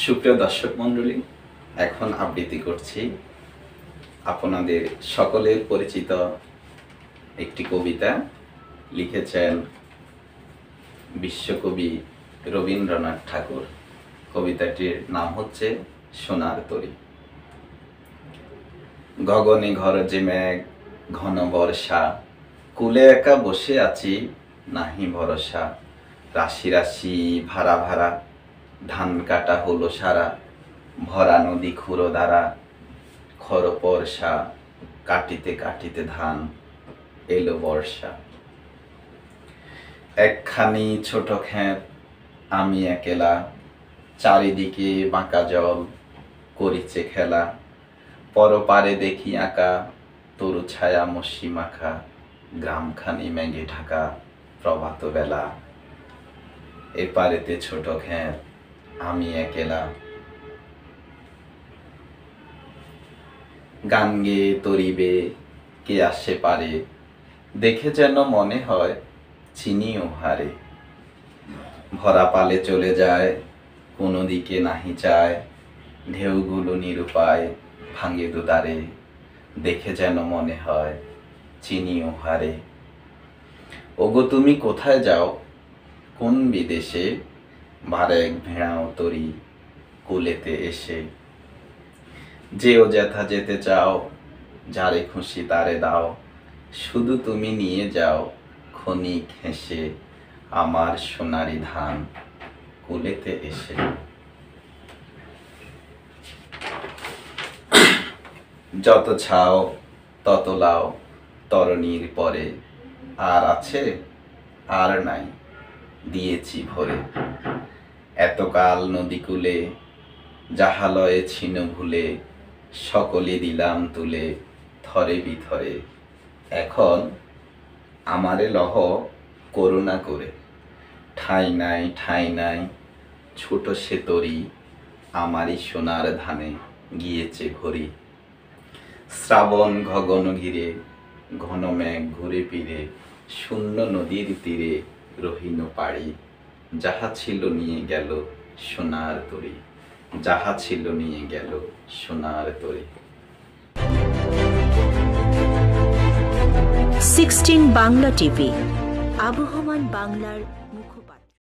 সুপ্রিয় দর্শক মণ্ডলী, এখন আবৃত্তি করছি আপনাদের সকলের পরিচিত একটি কবিতা। লিখেছেন বিশ্বকবি রবীন্দ্রনাথ ঠাকুর। কবিতাটির নাম হচ্ছে সোনার তরী। গগনে গরজে মেঘ, ঘন বর্ষা, কুলে একা বসে আছি নাহি ভরসা। রাশি রাশি ভাড়া ভাড়া, ধান কাটা হলো সারা, ভরা নদী খুঁড়ো দ্বারা, খর পরশা, কাটিতে কাটিতে ধান এলো বর্ষা। একখানি ছোট ক্ষেত, আমি একেলা, চারিদিকে বাঁকা জল করিছে খেলা। পরপারে দেখি আঁকা তরু ছায়া মসি মাখা, গ্রামখানি মেঘে ঢাকা প্রভাত বেলা। এপারেতে ছোট ক্ষেত, আমি একেলা। গান গেয়ে তরিবে কে আসে পারে, দেখে যেন মনে হয় চিনি ও হারে। ভরা পালে চলে যায়, কোনো দিকে নাহি চায়, ঢেউগুলো নিরুপায় ভাঙে দুদারে, দেখে যেন মনে হয় চিনি ও হারে। ওগো তুমি কোথায় যাও, কোন বিদেশে, ভারে এক ভেড়াও তরি কুলেতে এসে। যেও যেথা যেতে চাও, যারে খুশি তারে দাও, শুধু তুমি নিয়ে যাও ক্ষণিক হেসে আমার সোনারি ধান কুলেতে এসে। যত ছাও তত লাও তরণীর পরে, আর আছে আর নাই দিয়েছি ভরে। এতকাল নদী কূলে জাহালয়ে ছিন ভুলে, সকলে দিলাম তুলে থরে বিথরে। এখন আমারে লহ করুণা করে, ঠাঁই নাই ঠাঁই নাই ছোট সে তরি, আমারই সোনার ধানে গিয়েছে ভরি। শ্রাবণ গগন ঘিরে, ঘন মেঘ ঘুরে ফিরে, শূন্য নদীর তীরে রহিন পাড়ি। যাহা ছিল নিয়ে গেল সোনার তরী, যাহা ছিল নিয়ে গেল সোনার তরী। 16 বাংলা টিভি, আবহমান বাংলার